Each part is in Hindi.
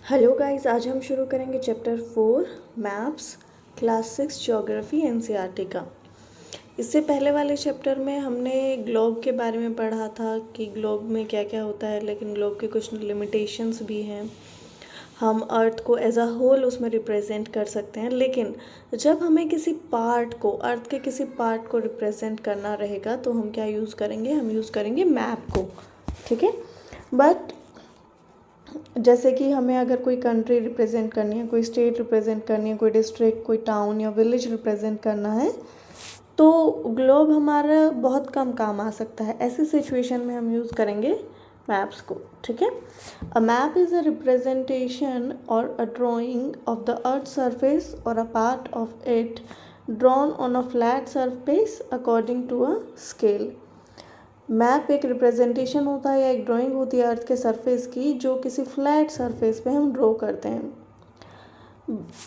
हेलो गाइस, आज हम शुरू करेंगे chapter 4 maps class 6 geography NCERT का। इससे पहले वाले चैप्टर में हमने ग्लोब के बारे में पढ़ा था कि ग्लोब में क्या क्या होता है, लेकिन ग्लोब के कुछ लिमिटेशंस भी हैं। हम अर्थ को एज अ होल उसमें रिप्रेजेंट कर सकते हैं, लेकिन जब हमें किसी पार्ट को, अर्थ के किसी पार्ट को रिप्रेजेंट करना रहेगा तो हम क्या यूज़ करेंगे, हम यूज़ करेंगे मैप को। ठीक है, बट जैसे कि हमें अगर कोई कंट्री रिप्रेजेंट करनी है, कोई स्टेट रिप्रेजेंट करनी है, कोई डिस्ट्रिक्ट, कोई टाउन या विलेज रिप्रेजेंट करना है, तो ग्लोब हमारा बहुत कम काम आ सकता है। ऐसी सिचुएशन में हम यूज़ करेंगे मैप्स को। ठीक है, a map is a representation और a drawing of the earth surface और a part of it drawn on a flat surface according to a scale. Map एक रिप्रेजेंटेशन होता है या एक ड्राइंग होती है अर्थ के सरफेस की, जो किसी फ्लैट सरफेस पे हम ड्रॉ करते हैं।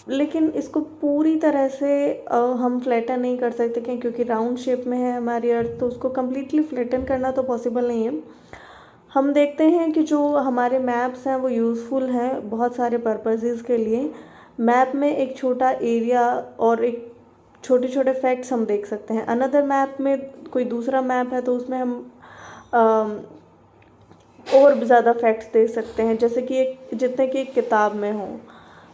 लेकिन इसको पूरी तरह से हम फ्लैटन नहीं कर सकते क्योंकि राउंड शेप में है हमारी अर्थ, तो उसको कम्प्लीटली फ्लैटन करना तो पॉसिबल नहीं है। हम देखते हैं कि जो हमारे मैप्स हैं वो यूज़फुल हैं बहुत सारे पर्पसेस के लिए। मैप में एक छोटा एरिया और एक छोटे छोटे फैक्ट्स हम देख सकते हैं। अनदर मैप में कोई दूसरा मैप है तो उसमें हम और भी ज़्यादा फैक्ट्स देख सकते हैं, जैसे कि जितने कि एक किताब में हों।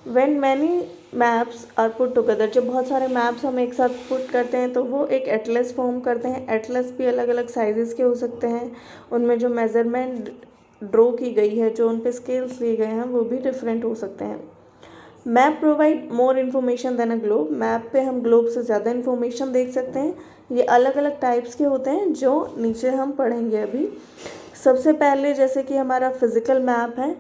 When many maps are put together, जब बहुत सारे मैप्स हम एक साथ पुट करते हैं तो वो एक एटलस फॉर्म करते हैं। एटलस भी अलग अलग साइजेस के हो सकते हैं, उनमें जो मेज़रमेंट ड्रॉ की गई है, जो उन पे स्केल्स दिए गए हैं, वो भी डिफरेंट हो सकते हैं। Map provide more information than a globe, map पे हम ग्लोब से ज़्यादा इन्फॉर्मेशन देख सकते हैं। ये अलग अलग टाइप्स के होते हैं जो नीचे हम पढ़ेंगे अभी। सबसे पहले जैसे कि हमारा फिज़िकल मैप है।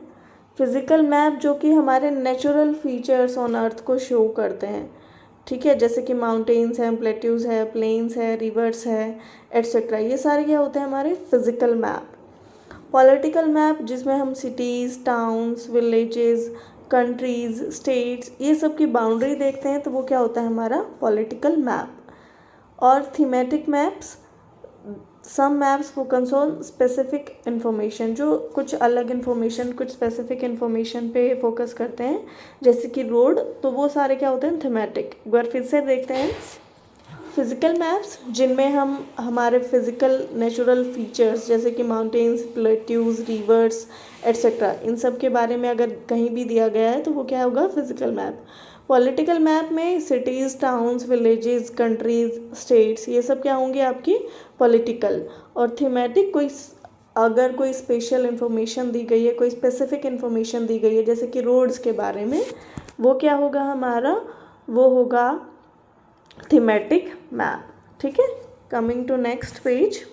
फिज़िकल मैप जो कि हमारे नेचुरल फीचर्स ऑन अर्थ को शो करते हैं। ठीक है, जैसे कि माउंटेन्स हैं, प्लेट्यूज है, प्लेन्स है, रिवर्स है, एट्सेट्रा, ये सारे क्या होते हैं हमारे फिज़िकल मैप। पॉलिटिकल मैप जिसमें हम cities, towns, villages, countries, states, ये सब की बाउंड्री देखते हैं, तो वो क्या होता है हमारा पॉलिटिकल मैप। और thematic maps, some maps focus on specific information, जो कुछ अलग इन्फॉर्मेशन, कुछ स्पेसिफिक इन्फॉर्मेशन पे फोकस करते हैं, जैसे कि रोड, तो वो सारे क्या होते हैं थीमेटिक। एक बार फिर से देखते हैं फिज़िकल मैप्स, जिनमें हम हमारे फिज़िकल नेचुरल फीचर्स जैसे कि माउंटेन्स, प्लेट्यूज, रिवर्स, एट्सेट्रा, इन सब के बारे में अगर कहीं भी दिया गया है तो वो क्या होगा फिज़िकल मैप। पॉलिटिकल मैप में cities, towns, villages, countries, states, ये सब क्या होंगे आपकी पॉलिटिकल। और थीमेटिक, अगर कोई स्पेशल इन्फॉर्मेशन दी गई है, कोई स्पेसिफिक इन्फॉर्मेशन दी गई है, जैसे कि रोड्स के बारे में, वो क्या होगा हमारा, वो होगा थीमेटिक मैप। ठीक है, coming to next page.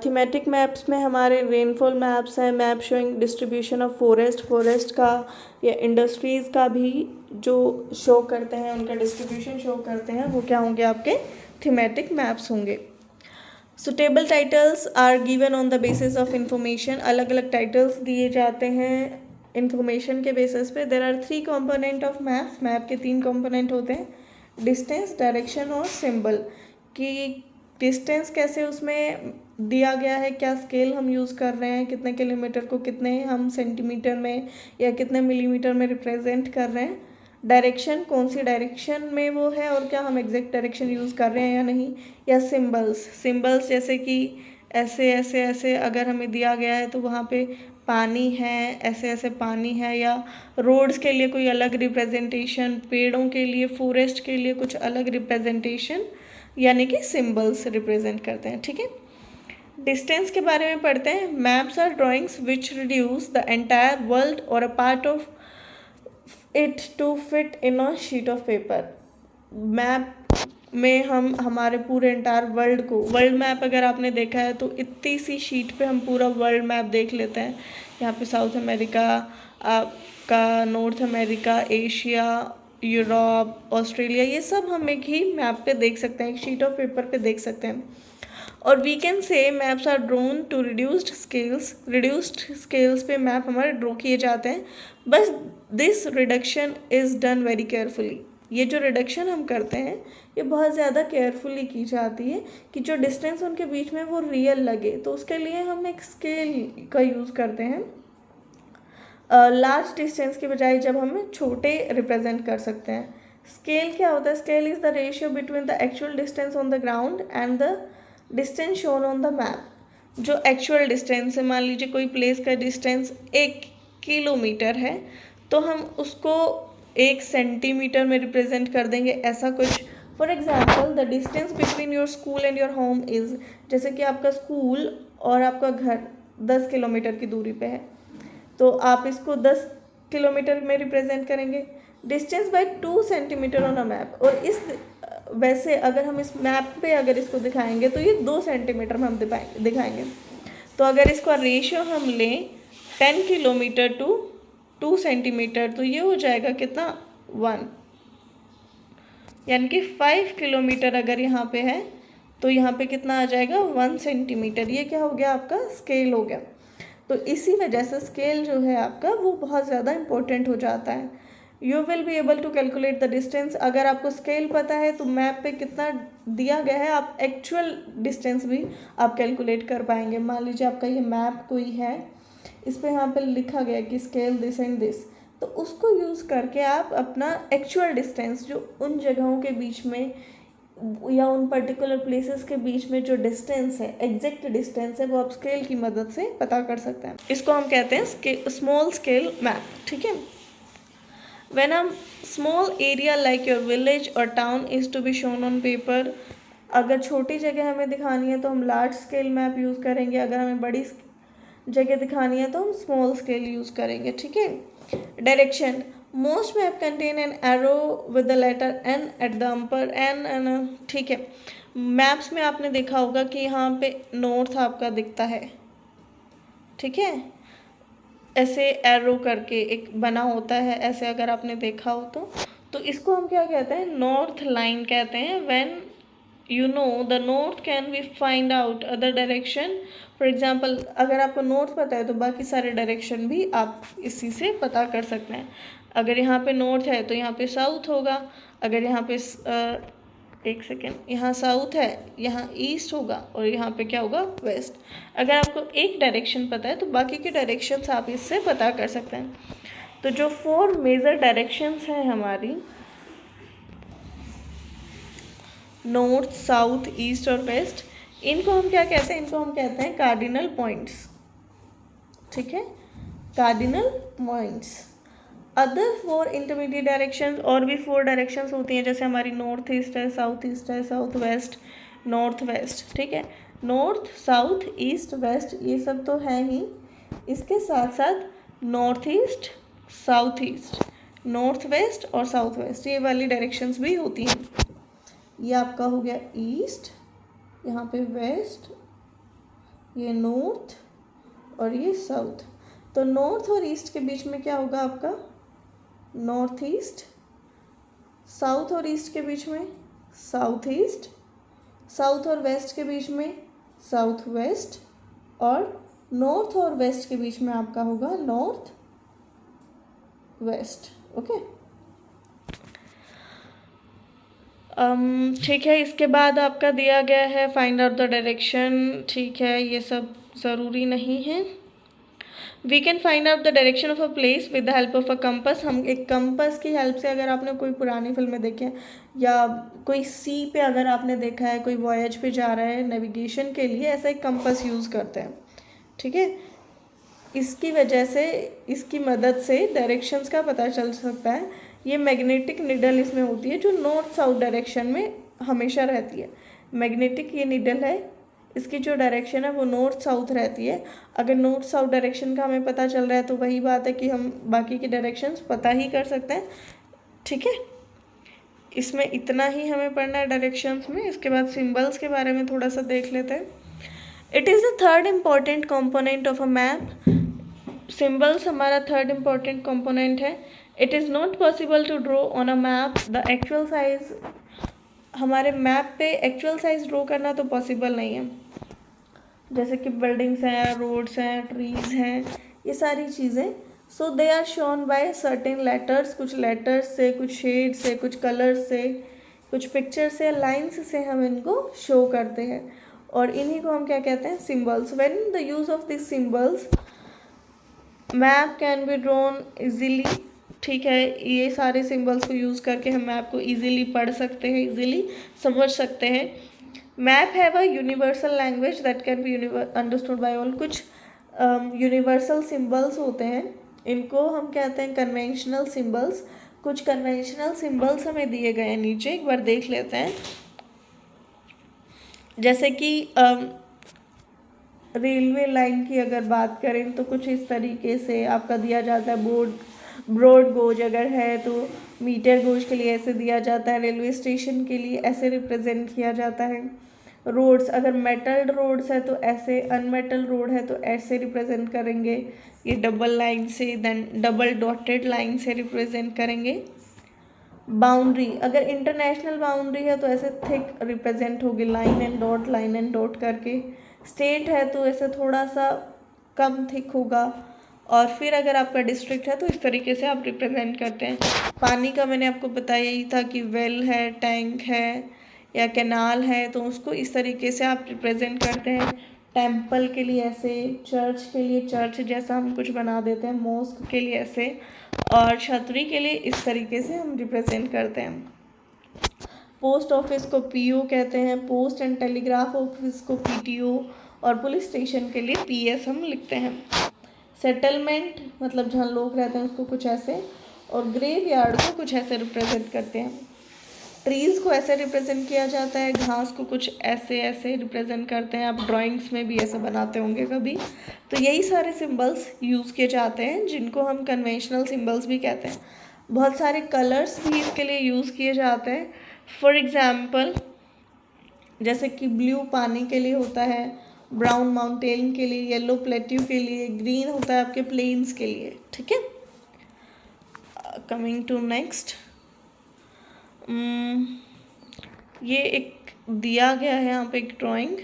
Thematic maps में हमारे रेनफॉल मैप्स हैं, map showing distribution of forest का या इंडस्ट्रीज़ का भी जो शो करते हैं, उनका डिस्ट्रीब्यूशन शो करते हैं, वो क्या होंगे आपके थीमेटिक मैप्स होंगे। Suitable titles are given on the basis of information, अलग अलग टाइटल्स दिए जाते हैं इंफॉर्मेशन के बेसिस पे। There are 3 component of map, map के 3 कंपोनेंट होते हैं, डिस्टेंस, डायरेक्शन और सिंबल। कि डिस्टेंस कैसे उसमें दिया गया है, क्या स्केल हम यूज़ कर रहे हैं, कितने किलोमीटर को कितने हम सेंटीमीटर में या कितने मिलीमीटर में रिप्रेजेंट कर रहे हैं। डायरेक्शन, कौन सी डायरेक्शन में वो है और क्या हम एग्जैक्ट डायरेक्शन यूज़ कर रहे हैं या नहीं। या सिंबल्स जैसे कि ऐसे ऐसे ऐसे अगर हमें दिया गया है तो वहाँ पे पानी है, ऐसे ऐसे पानी है, या रोड्स के लिए कोई अलग रिप्रेजेंटेशन, पेड़ों के लिए, फॉरेस्ट के लिए कुछ अलग रिप्रेजेंटेशन, यानी कि सिंबल्स रिप्रेजेंट करते हैं। ठीक है, डिस्टेंस के बारे में पढ़ते हैं। Maps are drawings which reduce the entire world और a part of it to fit in a sheet of paper. Map में हम हमारे पूरे एंटायर वर्ल्ड को, वर्ल्ड मैप अगर आपने देखा है तो इतनी सी शीट पे हम पूरा वर्ल्ड मैप देख लेते हैं। यहाँ पे साउथ अमेरिका का, north America, Asia, Europe, Australia, ये सब हम एक ही मैप पे देख सकते हैं, एक शीट ऑफ पेपर पे देख सकते हैं। और we can say maps are drawn to reduced scales पे मैप हमारे ड्रॉ किए जाते हैं, but this reduction is done very carefully. ये जो रिडक्शन हम करते हैं ये बहुत ज़्यादा केयरफुली की जाती है कि जो डिस्टेंस उनके बीच में वो रियल लगे। तो उसके लिए हम एक स्केल का यूज़ करते हैं लार्ज डिस्टेंस के बजाय, जब हम छोटे रिप्रेजेंट कर सकते हैं। स्केल क्या होता है? Scale is the ratio between the actual distance on the ground and the distance shown on the map. जो एक्चुअल डिस्टेंस है, मान लीजिए कोई प्लेस का डिस्टेंस 1 किलोमीटर है, तो हम उसको 1 सेंटीमीटर में रिप्रेजेंट कर देंगे, ऐसा कुछ। For example, the distance between your school and your home is, जैसे कि आपका स्कूल और आपका घर 10 किलोमीटर की दूरी पे है, तो आप इसको 10 किलोमीटर में रिप्रेजेंट करेंगे। Distance by 2 centimetre on a map, और इस वैसे अगर हम इस मैप पे अगर इसको दिखाएंगे तो ये 2 सेंटीमीटर में हम दिखाएंगे। तो अगर इसका रेशियो हम लें 10 किलोमीटर टू 2 सेंटीमीटर, तो ये हो जाएगा कितना? 1, यानी कि 5 किलोमीटर अगर यहाँ पे है तो यहाँ पे कितना आ जाएगा? 1 सेंटीमीटर। ये क्या हो गया? आपका स्केल हो गया। तो इसी वजह से स्केल जो है आपका वो बहुत ज़्यादा इम्पोर्टेंट हो जाता है। You will be able to calculate the distance. अगर आपको स्केल पता है तो मैप पे कितना दिया गया है, आप एक्चुअल डिस्टेंस भी आप कैलकुलेट कर पाएंगे। मान लीजिए आपका ये मैप कोई है, इस पर यहाँ पे लिखा गया कि स्केल दिस एंड दिस, तो उसको यूज़ करके आप अपना एक्चुअल डिस्टेंस जो उन जगहों के बीच में या उन पर्टिकुलर प्लेसेस के बीच में जो डिस्टेंस है, एग्जैक्ट डिस्टेंस है, वो आप स्केल की मदद से पता कर सकते हैं। इसको हम कहते हैं स्मॉल स्केल मैप। ठीक है। When a small area like your village or town is to be shown on paper, अगर छोटी जगह हमें दिखानी है तो हम लार्ज स्केल मैप यूज़ करेंगे, अगर हमें बड़ी जगह दिखानी है तो हम स्मॉल स्केल यूज़ करेंगे। ठीक है। Direction, most map contain an arrow with the letter N at the upper N. ठीक है। मैप्स में आपने देखा होगा कि यहाँ पे नॉर्थ आपका दिखता है, ठीक है, ऐसे एरो करके एक बना होता है, ऐसे अगर आपने देखा हो तो इसको हम क्या कहते हैं? नॉर्थ लाइन कहते हैं। When you know the north can be find out other direction. For example, अगर आपको नॉर्थ पता है तो बाकी सारे डायरेक्शन भी आप इसी से पता कर सकते हैं। अगर यहाँ पे नॉर्थ है तो यहाँ पे साउथ होगा, अगर यहाँ पे एक सेकेंड, यहाँ साउथ है, यहाँ ईस्ट होगा, और यहाँ पे क्या होगा? वेस्ट। अगर आपको एक डायरेक्शन पता है तो बाकी के डायरेक्शंस आप इससे पता कर सकते हैं। तो जो 4 मेजर डायरेक्शंस हैं हमारी, नॉर्थ, साउथ, ईस्ट और वेस्ट, इनको हम क्या कहते हैं? इनको हम कहते हैं कार्डिनल पॉइंट्स। ठीक है, cardinal points. Other 4 intermediate directions, और भी 4 डायरेक्शंस होती हैं, जैसे हमारी नॉर्थ ईस्ट है, साउथ वेस्ट, नॉर्थ वेस्ट। ठीक है। नॉर्थ, साउथ, ईस्ट, वेस्ट, ये सब तो है ही, इसके साथ साथ north east, south east, north west और साउथ वेस्ट, ये वाली डायरेक्शंस भी होती हैं। ये आपका हो गया ईस्ट, यहाँ पे वेस्ट, ये नॉर्थ और ये साउथ। तो नॉर्थ और ईस्ट के बीच में क्या होगा आपका? North east. साउथ और ईस्ट के बीच में साउथ ईस्ट। साउथ और वेस्ट के बीच में साउथ वेस्ट, और नॉर्थ और वेस्ट के बीच में आपका होगा नॉर्थ वेस्ट। ओके। ठीक है। इसके बाद आपका दिया गया है फाइंड आउट द डायरेक्शन। ठीक है, ये सब ज़रूरी नहीं है। We can find out the direction of a place with the help of a compass. हम एक कंपस की हेल्प से, अगर आपने कोई पुरानी फिल्में देखी हैं या कोई सी पे अगर आपने देखा है, कोई वॉयज पे जा रहा है नेविगेशन के लिए, ऐसा एक कंपस यूज़ करते हैं। ठीक है। इसकी वजह से, इसकी मदद से डायरेक्शंस का पता चल सकता है। ये मैग्नेटिक निडल इसमें होती है जो नॉर्थ साउथ डायरेक्शन में हमेशा रहती है। मैग्नेटिक ये निडल है, इसकी जो डायरेक्शन है वो नॉर्थ साउथ रहती है। अगर नॉर्थ साउथ डायरेक्शन का हमें पता चल रहा है तो वही बात है कि हम बाकी के डायरेक्शंस पता ही कर सकते हैं। ठीक है। इसमें इतना ही हमें पढ़ना है डायरेक्शंस में। इसके बाद सिंबल्स के बारे में थोड़ा सा देख लेते हैं। It is the third important component of a map. Symbols हमारा थर्ड इम्पॉर्टेंट कॉम्पोनेंट है। It is not possible to draw on a map the actual size. हमारे मैप पे एक्चुअल साइज ड्रॉ करना तो पॉसिबल नहीं है, जैसे कि बिल्डिंग्स हैं, रोड्स हैं, ट्रीज़ हैं, ये सारी चीज़ें। So they are shown by certain letters, कुछ लेटर्स से, कुछ शेड से, कुछ कलर से कुछ पिक्चर्स या लाइन्स से हम इनको शो करते हैं, और इन्हीं को हम क्या कहते हैं, symbols. When the use of this symbols map can be drawn easily. ठीक है, ये सारे सिम्बल्स को यूज़ करके हम मैप को इजीली पढ़ सकते हैं, इजीली समझ सकते हैं। Map have a universal language that can be understood by all. कुछ यूनिवर्सल सिम्बल्स होते हैं, इनको हम कहते हैं कन्वेंशनल सिम्बल्स। कुछ कन्वेंशनल सिम्बल्स हमें दिए गए हैं नीचे, एक बार देख लेते हैं। जैसे कि रेलवे लाइन की अगर बात करें तो कुछ इस तरीके से आपका दिया जाता है। ब्रॉड गोज अगर है तो मीटर गोज के लिए ऐसे दिया जाता है। रेलवे स्टेशन के लिए ऐसे रिप्रेजेंट किया जाता है। रोड्स, अगर मेटल्ड रोड्स है तो ऐसे, अनमेटल्ड रोड है तो ऐसे रिप्रेजेंट करेंगे, ये डबल लाइन से, देन डबल डॉटेड लाइन से रिप्रेजेंट करेंगे। बाउंड्री, अगर इंटरनेशनल बाउंड्री है तो ऐसे थिक रिप्रेजेंट होगी, लाइन एंड डॉट करके। स्टेट है तो ऐसे थोड़ा सा कम थिक होगा, और फिर अगर आपका डिस्ट्रिक्ट है तो इस तरीके से आप रिप्रेजेंट करते हैं। पानी का मैंने आपको बताया ही था कि वेल है, टैंक है या कैनाल है, तो उसको इस तरीके से आप रिप्रेजेंट करते हैं। टेम्पल के लिए ऐसे, चर्च के लिए चर्च जैसा हम कुछ बना देते हैं, मॉस्क के लिए ऐसे, और छतरी के लिए इस तरीके से हम रिप्रेजेंट करते हैं। पोस्ट ऑफिस को पीओ कहते हैं, पोस्ट एंड टेलीग्राफ ऑफिस को पीटीओ, और पुलिस स्टेशन के लिए पीएस हम लिखते हैं। सेटलमेंट मतलब जहाँ लोग रहते हैं उसको कुछ ऐसे, और ग्रेवयार्ड को कुछ ऐसे रिप्रेजेंट करते हैं। ट्रीज़ को ऐसे रिप्रेजेंट किया जाता है, घास को कुछ ऐसे ऐसे रिप्रेजेंट करते हैं। आप ड्राइंग्स में भी ऐसे बनाते होंगे कभी। तो यही सारे सिंबल्स यूज़ किए जाते हैं, जिनको हम कन्वेंशनल सिंबल्स भी कहते हैं। बहुत सारे कलर्स भी इसके लिए यूज़ किए जाते हैं। फॉर एग्ज़ाम्पल, जैसे कि ब्लू पानी के लिए होता है, ब्राउन माउंटेन के लिए, येलो प्लेट्यू के लिए, ग्रीन होता है आपके प्लेन्स के लिए। ठीक है, कमिंग टू नेक्स्ट, ये एक दिया गया है यहाँ पे एक drawing,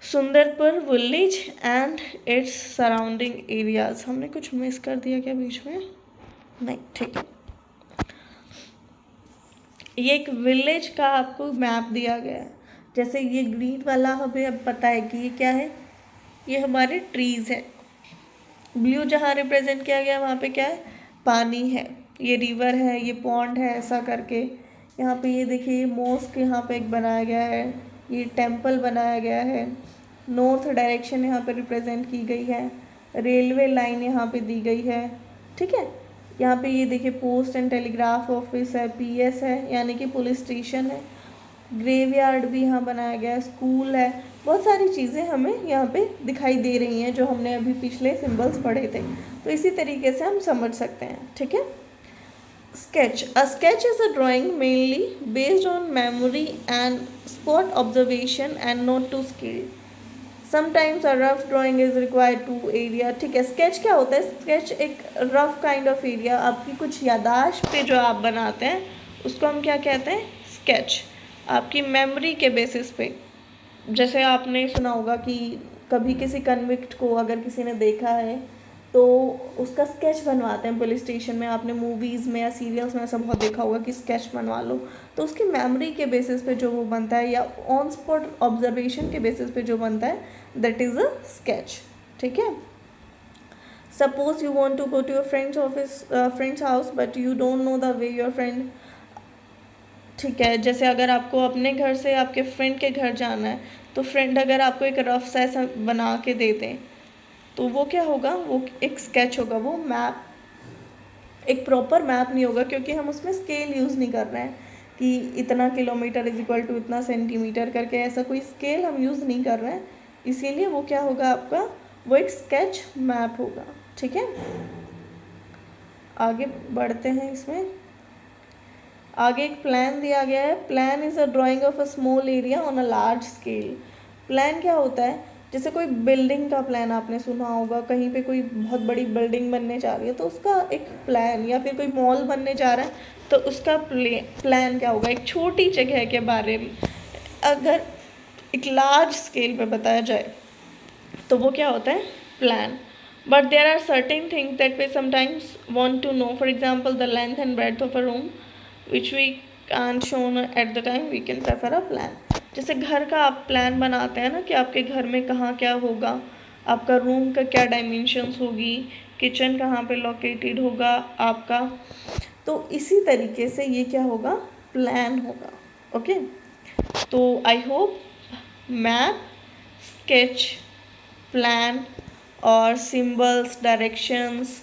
Sundarpur village and its surrounding areas. हमने कुछ मिस कर दिया क्या बीच में? नहीं, ठीक है। ये एक विलेज का आपको मैप दिया गया है। जैसे ये ग्रीन वाला हमें अब पता है कि ये क्या है, ये हमारे ट्रीज़ है। ब्लू जहाँ रिप्रेजेंट किया गया वहाँ पे क्या है, पानी है, ये रिवर है, ये पॉन्ड है, ऐसा करके। यहाँ पे ये देखिए, ये मॉस्क यहाँ पे एक बनाया गया है, ये टेम्पल बनाया गया है। नॉर्थ डायरेक्शन यहाँ पे रिप्रेजेंट की गई है, रेलवे लाइन यहाँ पे दी गई है। ठीक है, यहाँ पे ये देखिए पोस्ट एंड टेलीग्राफ ऑफिस है, पीएस है यानी कि पुलिस स्टेशन है। ग्रेवयार्ड भी यहाँ बनाया गया है, स्कूल है। बहुत सारी चीज़ें हमें यहाँ पे दिखाई दे रही हैं जो हमने अभी पिछले सिंबल्स पढ़े थे। तो इसी तरीके से हम समझ सकते हैं। ठीक है, sketch. A sketch is a drawing mainly based on memory and spot observation and not to scale. Sometimes a rough drawing is required to area. ठीक है, sketch क्या होता है? sketch एक rough kind of area, आपकी कुछ यादाश्त पे जो आप बनाते हैं उसको हम क्या कहते हैं? sketch. आपकी मेमोरी के बेसिस पे, जैसे आपने सुना होगा कि कभी किसी कन्विक्ट को अगर किसी ने देखा है तो उसका स्केच बनवाते हैं पुलिस स्टेशन में। आपने मूवीज़ में या सीरियल्स में ऐसा बहुत देखा होगा कि स्केच बनवा लो। तो उसकी मेमोरी के बेसिस पे जो वो बनता है या ऑन स्पॉट ऑब्जर्वेशन के बेसिस पे जो बनता है, दैट इज़ अ स्केच। ठीक है, suppose you want to go to your friend's house but you don't know the way your friend. ठीक है, जैसे अगर आपको अपने घर से आपके फ्रेंड के घर जाना है तो फ्रेंड अगर आपको एक रफ सा ऐसा बना के दे दें तो वो क्या होगा, वो एक स्केच होगा, वो मैप, एक प्रॉपर मैप नहीं होगा, क्योंकि हम उसमें स्केल यूज़ नहीं कर रहे हैं कि इतना किलोमीटर इज इक्वल टू इतना सेंटीमीटर करके, ऐसा कोई स्केल हम यूज़ नहीं कर रहे हैं। इसीलिए वो क्या होगा आपका, वो एक स्केच मैप होगा। ठीक है, आगे बढ़ते हैं। इसमें आगे एक प्लान दिया गया है। Plan is a drawing of a small area on a large scale. Plan क्या होता है, जैसे कोई बिल्डिंग का प्लान आपने सुना होगा, कहीं पे कोई बहुत बड़ी बिल्डिंग बनने जा रही है तो उसका एक प्लान, या फिर कोई मॉल बनने जा रहा है तो उसका प्लान क्या होगा, एक छोटी जगह के बारे में अगर एक लार्ज स्केल पे बताया जाए तो वो क्या होता है, plan. But there are certain things that we sometimes want to know, for example the length and breadth of a room which we and shown at the time we can prefer a plan. जैसे घर का आप प्लान बनाते हैं ना कि आपके घर में कहाँ क्या होगा, आपका रूम का क्या डायमेंशंस होगी, किचन कहाँ पे लोकेटेड होगा आपका, तो इसी तरीके से ये क्या होगा, प्लान होगा. ओके, तो I hope map, sketch, plan और सिंबल्स, डायरेक्शंस,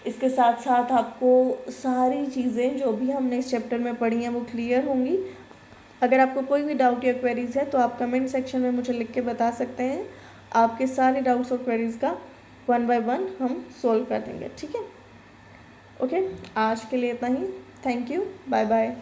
इसके साथ साथ आपको सारी चीज़ें जो भी हमने इस चैप्टर में पढ़ी हैं वो क्लियर होंगी. अगर आपको कोई भी डाउट या क्वेरीज़ है तो आप कमेंट सेक्शन में मुझे लिख के बता सकते हैं. आपके सारे डाउट्स और क्वेरीज़ का 1 बाय 1 हम सोल्व कर देंगे. ठीक है, ओके, आज के लिए इतना ही. Thank you, bye bye.